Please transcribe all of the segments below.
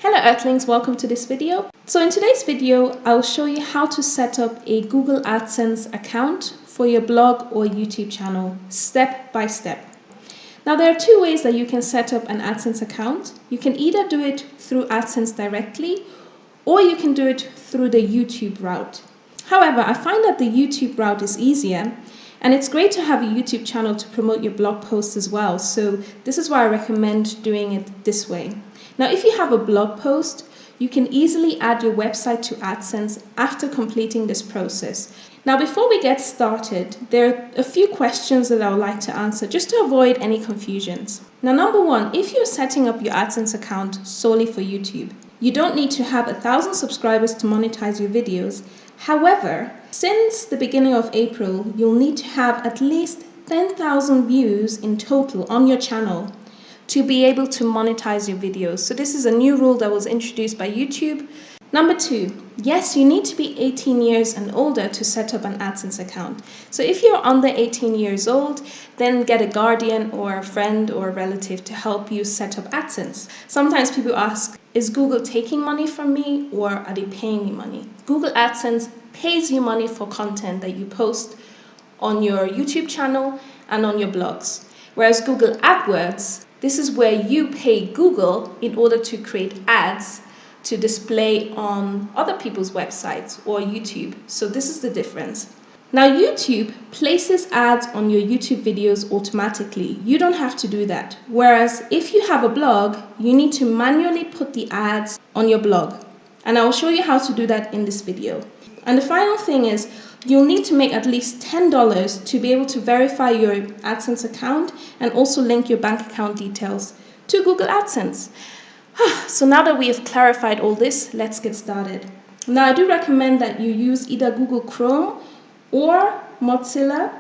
Hello Earthlings, welcome to this video. So in today's video, I'll show you how to set up a Google AdSense account for your blog or YouTube channel, step by step. Now there are two ways that you can set up an AdSense account. You can either do it through AdSense directly, or you can do it through the YouTube route. However, I find that the YouTube route is easier, and it's great to have a YouTube channel to promote your blog posts as well. So this is why I recommend doing it this way. Now, if you have a blog post, you can easily add your website to AdSense after completing this process. Now, before we get started, there are a few questions that I would like to answer just to avoid any confusions. Now, number one, if you're setting up your AdSense account solely for YouTube, you don't need to have 1,000 subscribers to monetize your videos. However, since the beginning of April, you'll need to have at least 10,000 views in total on your channel to be able to monetize your videos. So this is a new rule that was introduced by YouTube. Number two, yes, you need to be 18 years and older to set up an AdSense account. So if you're under 18 years old, then get a guardian or a friend or a relative to help you set up AdSense. Sometimes people ask, is Google taking money from me or are they paying me money? Google AdSense pays you money for content that you post on your YouTube channel and on your blogs. Whereas Google AdWords, this is where you pay Google in order to create ads to display on other people's websites or YouTube. So this is the difference. Now, YouTube places ads on your YouTube videos automatically. You don't have to do that. Whereas if you have a blog, you need to manually put the ads on your blog. And I will show you how to do that in this video. And the final thing is, you'll need to make at least $10 to be able to verify your AdSense account and also link your bank account details to Google AdSense. So now that we have clarified all this, let's get started. Now, I do recommend that you use either Google Chrome or Mozilla,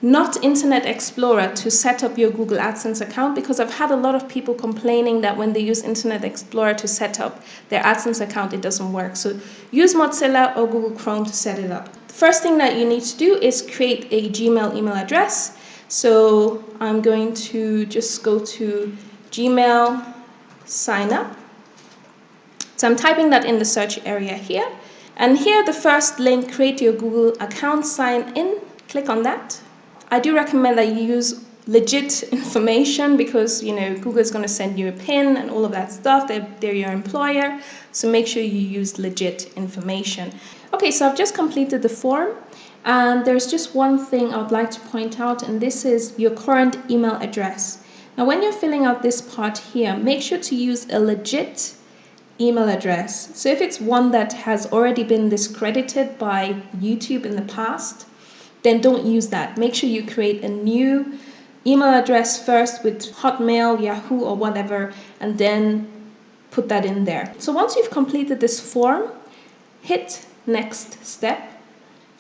not Internet Explorer, to set up your Google AdSense account, because I've had a lot of people complaining that when they use Internet Explorer to set up their AdSense account, it doesn't work. So use Mozilla or Google Chrome to set it up. The first thing that you need to do is create a Gmail email address. So I'm going to just go to Gmail, sign up. So I'm typing that in the search area here. And here, the first link, create your Google account, sign in, click on that. I do recommend that you use legit information because, Google is going to send you a PIN and all of that stuff. They're your employer. So make sure you use legit information. Okay, so I've just completed the form. And there's just one thing I would like to point out, and this is your current email address. Now, when you're filling out this part here, make sure to use a legit email address. So if it's one that has already been discredited by YouTube in the past, then don't use that. Make sure you create a new email address first with Hotmail, Yahoo, or whatever, and then put that in there. So once you've completed this form, hit next step.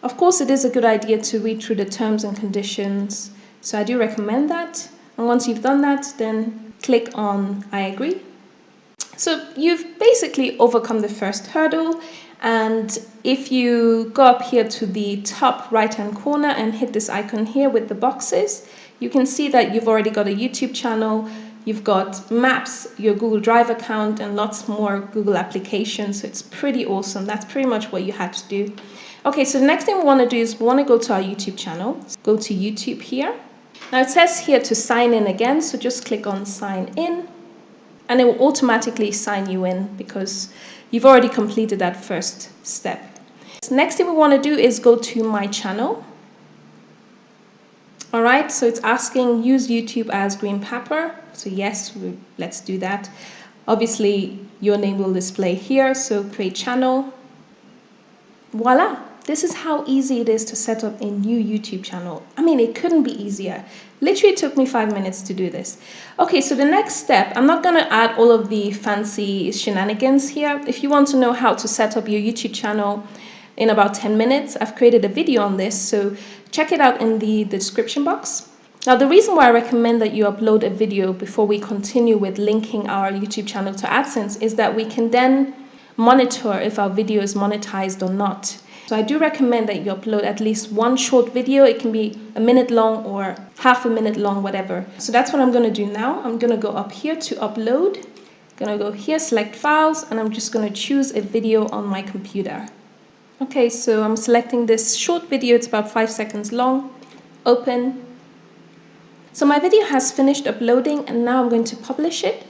Of course, it is a good idea to read through the terms and conditions. So I do recommend that. And once you've done that, then click on I agree. So you've basically overcome the first hurdle. And if you go up here to the top right-hand corner and hit this icon here with the boxes, you can see that you've already got a YouTube channel, you've got Maps, your Google Drive account, and lots more Google applications. So it's pretty awesome. That's pretty much what you had to do. Okay, so the next thing we want to do is we want to go to our YouTube channel. Go to YouTube here. Now it says here to sign in again, so just click on sign in. And it will automatically sign you in because you've already completed that first step. So next thing we want to do is go to my channel. All right, so it's asking use YouTube as green pepper. So yes, let's do that. Obviously, your name will display here. So create channel. Voila. This is how easy it is to set up a new YouTube channel. I mean, it couldn't be easier. Literally took me 5 minutes to do this. Okay, so the next step, I'm not going to add all of the fancy shenanigans here. If you want to know how to set up your YouTube channel in about 10 minutes, I've created a video on this, so check it out in the description box. Now, the reason why I recommend that you upload a video before we continue with linking our YouTube channel to AdSense is that we can then monitor if our video is monetized or not. So I do recommend that you upload at least one short video. It can be a minute long or half a minute long, whatever. So that's what I'm going to do now. I'm going to go up here to upload. Gonna go here, select files, and I'm just gonna choose a video on my computer. Okay, so I'm selecting this short video, it's about 5 seconds long. Open. So my video has finished uploading and now I'm going to publish it.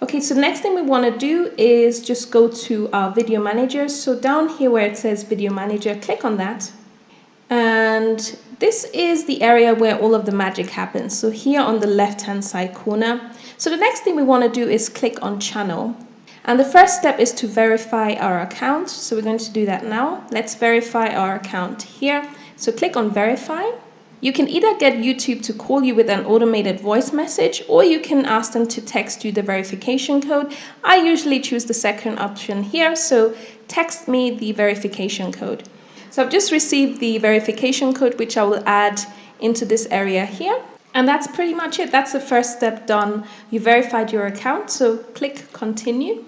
Okay, so next thing we want to do is just go to our video manager. So down here where it says video manager, click on that. And this is the area where all of the magic happens. So here on the left-hand side corner. So the next thing we want to do is click on channel. And the first step is to verify our account. So we're going to do that now. Let's verify our account here. So click on verify. You can either get YouTube to call you with an automated voice message, or you can ask them to text you the verification code. I usually choose the second option here, so text me the verification code. So I've just received the verification code, which I will add into this area here. And that's pretty much it. That's the first step done. You verified your account, so click continue.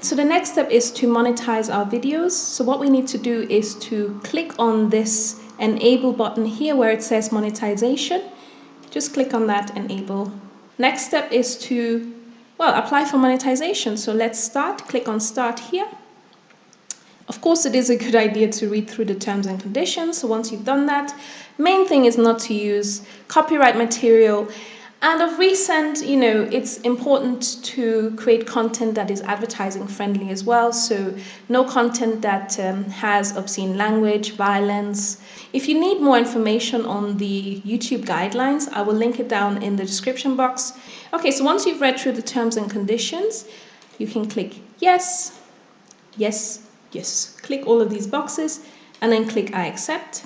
So the next step is to monetize our videos. So what we need to do is to click on this enable button here where it says monetization. Just click on that, enable. Next step is to, well, apply for monetization. So let's start. Click on start here. Of course, it is a good idea to read through the terms and conditions. So once you've done that, main thing is not to use copyright material. And of recent, you know, it's important to create content that is advertising friendly as well. So no content that has obscene language, violence. If you need more information on the YouTube guidelines, I will link it down in the description box. Okay, so once you've read through the terms and conditions, you can click yes, yes, yes. Click all of these boxes and then click I accept.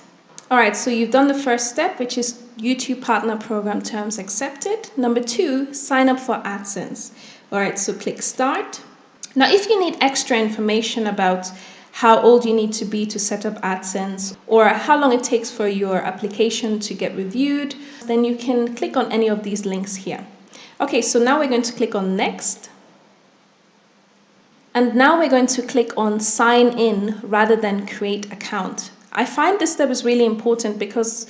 All right, so you've done the first step, which is YouTube Partner Program Terms Accepted. Number 2, sign up for Adsence. All right, so click Start. Now, if you need extra information about how old you need to be to set up Adsence or how long it takes for your application to get reviewed, then you can click on any of these links here. Okay, so now we're going to click on Next. And now we're going to click on Sign In rather than Create Account. I find this step is really important because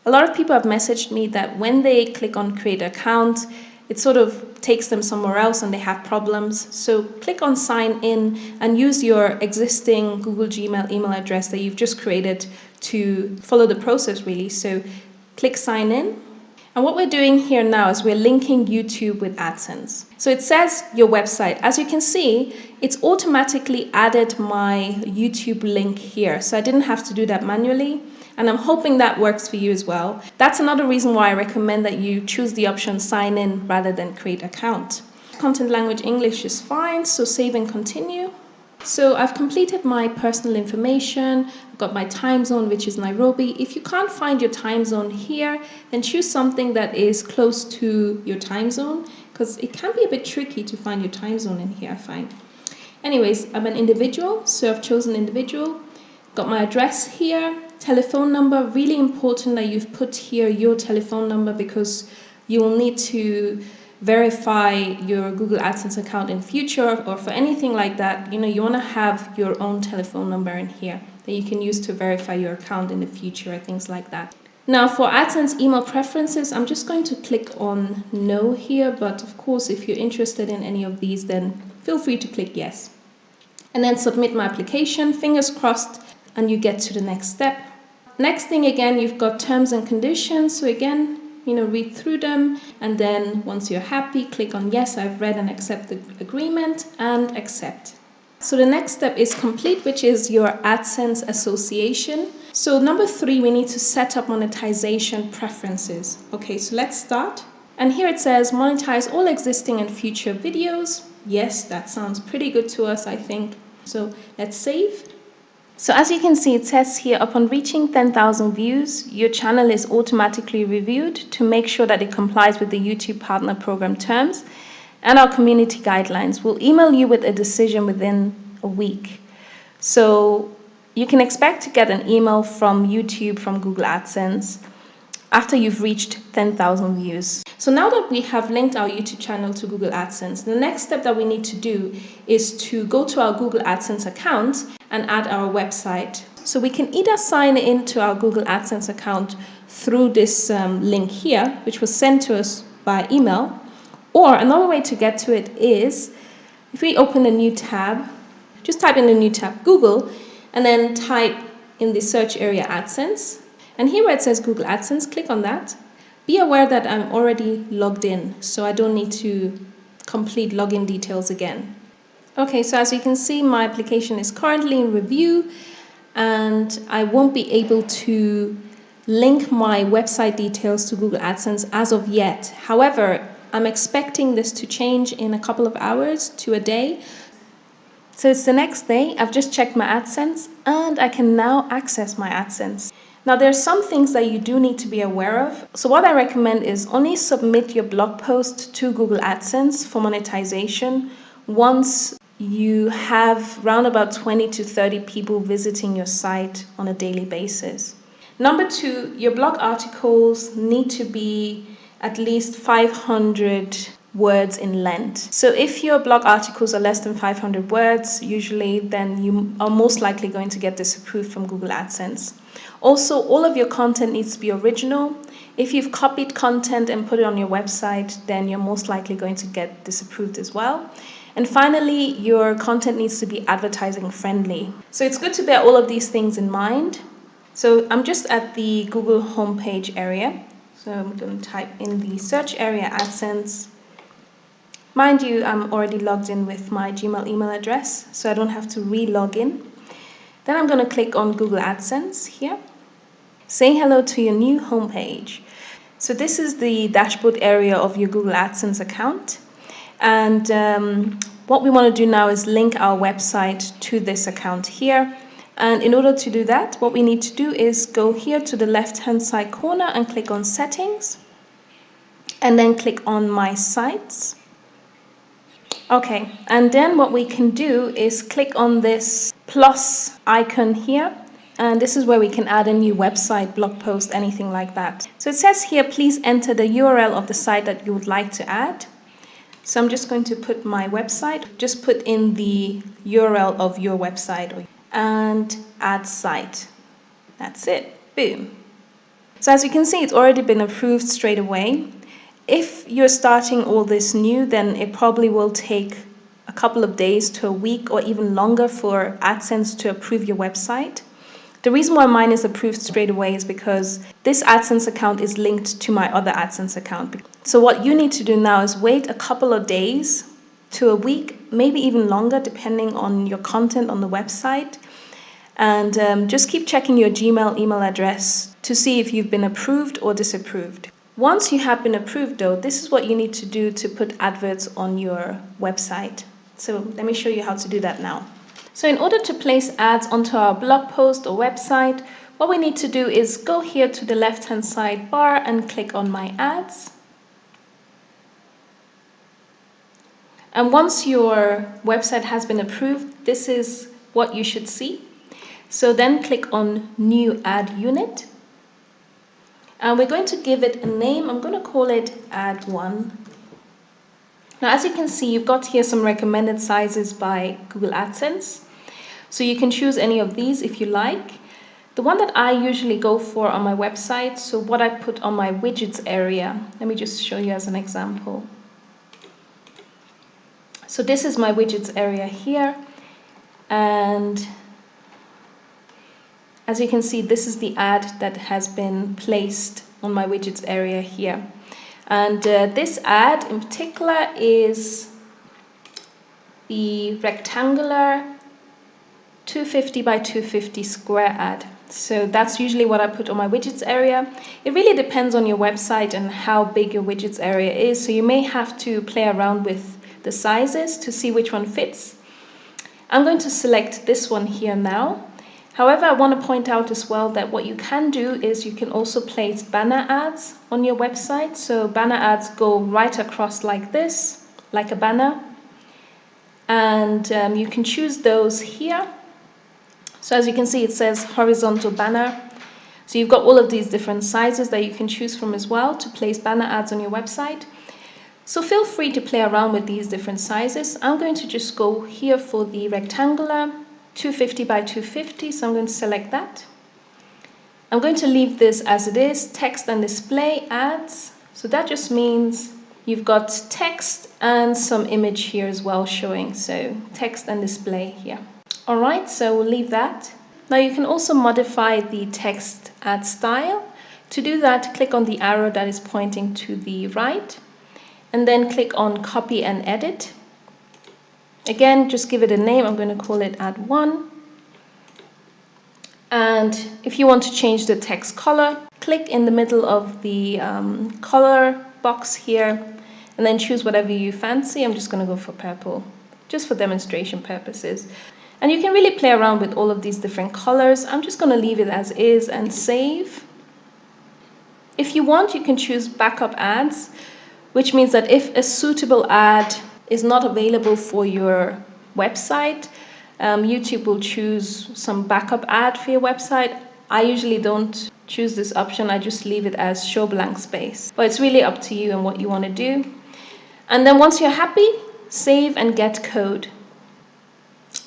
a lot of people have messaged me that when they click on create account, it sort of takes them somewhere else and they have problems. So click on sign in and use your existing Google Gmail email address that you've just created to follow the process really. So click sign in. And what we're doing here now is we're linking YouTube with Adsence. So it says your website. As you can see, it's automatically added my YouTube link here. So I didn't have to do that manually. And I'm hoping that works for you as well. That's another reason why I recommend that you choose the option sign in rather than create account. Content language English is fine, so save and continue. So I've completed my personal information. I've got my time zone, which is Nairobi. If you can't find your time zone here, then choose something that is close to your time zone, because it can be a bit tricky to find your time zone in here, I find. Anyways, I'm an individual, so I've chosen individual. Got my address here, telephone number. Really important that you've put here your telephone number because you will need to verify your Google AdSense account in future or for anything like that. You know, you want to have your own telephone number in here that you can use to verify your account in the future or things like that. Now for AdSense email preferences, I'm just going to click on no here, but of course if you're interested in any of these, then feel free to click yes. And then submit my application, fingers crossed, and you get to the next step. Next thing again, you've got terms and conditions. So again, you know, read through them, and then once you're happy, click on yes, I've read and accept the agreement, and accept. So the next step is complete, which is your AdSense association. So number 3, we need to set up monetization preferences. Okay, so let's start. And here it says monetize all existing and future videos. Yes, that sounds pretty good to us, I think. So let's save. So as you can see, it says here, upon reaching 10,000 views, your channel is automatically reviewed to make sure that it complies with the YouTube Partner Program terms and our community guidelines. We'll email you with a decision within a week. So you can expect to get an email from YouTube, from Google AdSense, after you've reached 10,000 views. So now that we have linked our YouTube channel to Google AdSense, the next step that we need to do is to go to our Google AdSense account and add our website. So we can either sign into our Google AdSense account through this link here, which was sent to us by email, Or another way to get to it is, if we open a new tab, just type in a new tab, Google, and then type in the search area AdSense. And here where it says Google AdSense, click on that. Be aware that I'm already logged in, so I don't need to complete login details again. Okay, so as you can see, my application is currently in review, and I won't be able to link my website details to Google AdSense as of yet. However, I'm expecting this to change in a couple of hours to a day. So it's the next day, I've just checked my AdSense, and I can now access my AdSense. Now there are some things that you do need to be aware of. So what I recommend is only submit your blog post to Google AdSense for monetization once you have around about 20 to 30 people visiting your site on a daily basis. Number two, your blog articles need to be at least 500 words in length. So if your blog articles are less than 500 words, usually then you are most likely going to get disapproved from Google AdSense. Also, all of your content needs to be original. If you've copied content and put it on your website, then you're most likely going to get disapproved as well. And finally, your content needs to be advertising friendly. So it's good to bear all of these things in mind. So I'm just at the Google homepage area. So I'm going to type in the search area AdSense. Mind you, I'm already logged in with my Gmail email address, so I don't have to re-log in. Then I'm going to click on Google AdSense here. Say hello to your new homepage. So this is the dashboard area of your Google AdSense account. And what we want to do now is link our website to this account here. And in order to do that, what we need to do is go here to the left-hand side corner and click on Settings. And then click on My Sites. Okay, and then what we can do is click on this plus icon here. And this is where we can add a new website, blog post, anything like that. So it says here, please enter the URL of the site that you would like to add. So I'm just going to put my website, just put in the URL of your website and add site. That's it, boom. So as you can see, it's already been approved straight away. If you're starting all this new, then it probably will take a couple of days to a week or even longer for AdSense to approve your website. The reason why mine is approved straight away is because this AdSense account is linked to my other AdSense account. So what you need to do now is wait a couple of days to a week, maybe even longer, depending on your content on the website. And just keep checking your Gmail email address to see if you've been approved or disapproved. Once you have been approved though, this is what you need to do to put adverts on your website. So let me show you how to do that now. So in order to place ads onto our blog post or website, what we need to do is go here to the left-hand side bar and click on My Ads. And once your website has been approved, this is what you should see. So then click on New Ad Unit. And we're going to give it a name. I'm going to call it Ad 1. Now, as you can see, you've got here some recommended sizes by Google AdSense. So you can choose any of these if you like. The one that I usually go for on my website, so what I put on my widgets area, let me just show you as an example. So this is my widgets area here. And as you can see, this is the ad that has been placed on my widgets area here. And this ad in particular is the rectangular 250 by 250 square ad. So that's usually what I put on my widgets area. It really depends on your website and how big your widgets area is. So you may have to play around with the sizes to see which one fits. I'm going to select this one here now. However, I want to point out as well that what you can do is you can also place banner ads on your website. So banner ads go right across like this, like a banner. And you can choose those here. So as you can see, it says horizontal banner. So you've got all of these different sizes that you can choose from as well to place banner ads on your website. So feel free to play around with these different sizes. I'm going to just go here for the rectangular 250 by 250, so I'm going to select that. I'm going to leave this as it is, text and display ads. So that just means You've got text and some image here as well showing, so text and display here. All right, so we'll leave that. Now you can also modify the text ad style. To do that, click on the arrow that is pointing to the right, and then click on copy and edit. Again, just give it a name. I'm going to call it ad 1. And if you want to change the text color, click in the middle of the color box here, and then choose whatever you fancy. I'm just going to go for purple, just for demonstration purposes. And you can really play around with all of these different colors. I'm just going to leave it as is and save. If you want, you can choose backup ads, which means that if a suitable ad is not available for your website, YouTube will choose some backup ad for your website. I usually don't choose this option. I just leave it as show blank space. But it's really up to you and what you want to do. And then once you're happy, save and get code.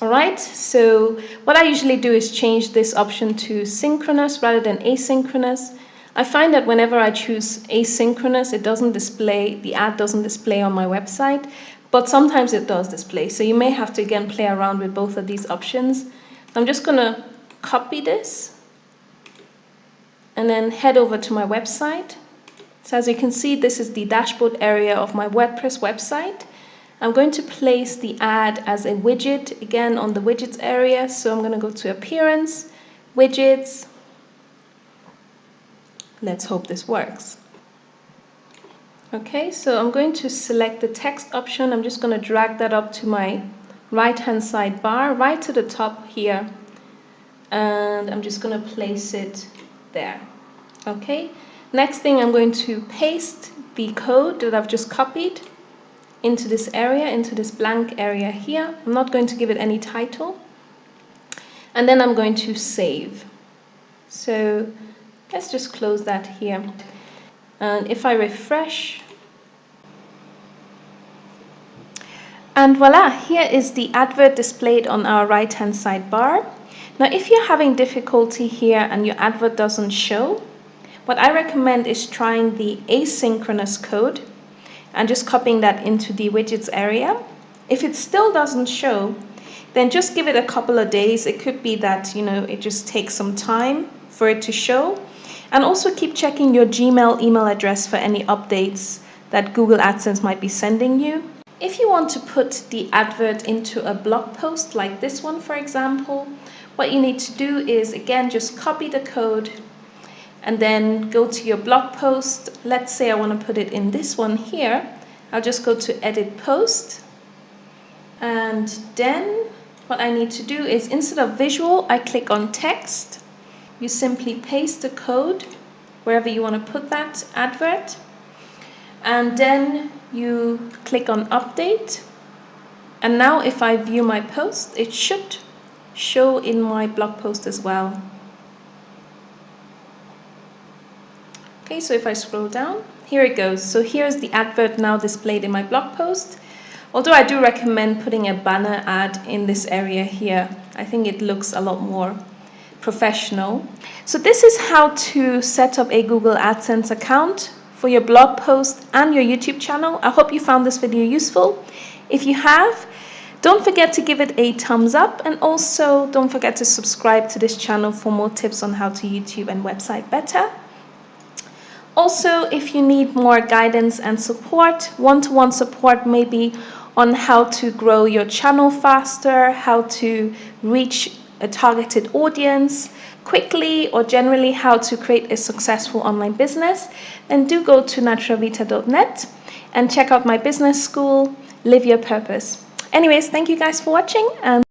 All right, so what I usually do is change this option to synchronous rather than asynchronous. I find that whenever I choose asynchronous, it doesn't display, the ad doesn't display on my website, but sometimes it does display. So you may have to again play around with both of these options. I'm just going to copy this and then head over to my website. So as you can see, this is the dashboard area of my WordPress website. I'm going to place the ad as a widget again on the widgets area. So I'm going to go to appearance, widgets. Let's hope this works. Okay, so I'm going to select the text option. I'm just going to drag that up to my right-hand side bar, right to the top here. And I'm just going to place it there. Okay, next thing, I'm going to paste the code that I've just copied into this area, into this blank area here. I'm not going to give it any title. And then I'm going to save. So let's just close that here. And if I refresh, and voila, here is the advert displayed on our right-hand side bar. Now, if you're having difficulty here and your advert doesn't show, what I recommend is trying the asynchronous code and just copying that into the widgets area. If it still doesn't show, then just give it a couple of days. It could be that, it just takes some time for it to show. And also keep checking your Gmail email address for any updates that Google AdSense might be sending you. If you want to put the advert into a blog post like this one, for example, what you need to do is, again, just copy the code and then go to your blog post. Let's say I want to put it in this one here. I'll just go to edit post. And then what I need to do is, instead of visual, I click on text. You simply paste the code wherever you want to put that advert. And then you click on update. And now if I view my post, it should show in my blog post as well. Okay, so if I scroll down, here it goes. So here's the advert now displayed in my blog post. Although I do recommend putting a banner ad in this area here. I think it looks a lot more professional. So this is how to set up a Google AdSense account for your blog post and your YouTube channel. I hope you found this video useful. If you have, don't forget to give it a thumbs up, and also don't forget to subscribe to this channel for more tips on how to YouTube and website better. Also, if you need more guidance and support, one-to-one support maybe on how to grow your channel faster, how to reach a targeted audience quickly, or generally how to create a successful online business, then do go to naturalvita.net and check out my business school, Live Your Purpose. Anyways, thank you guys for watching, and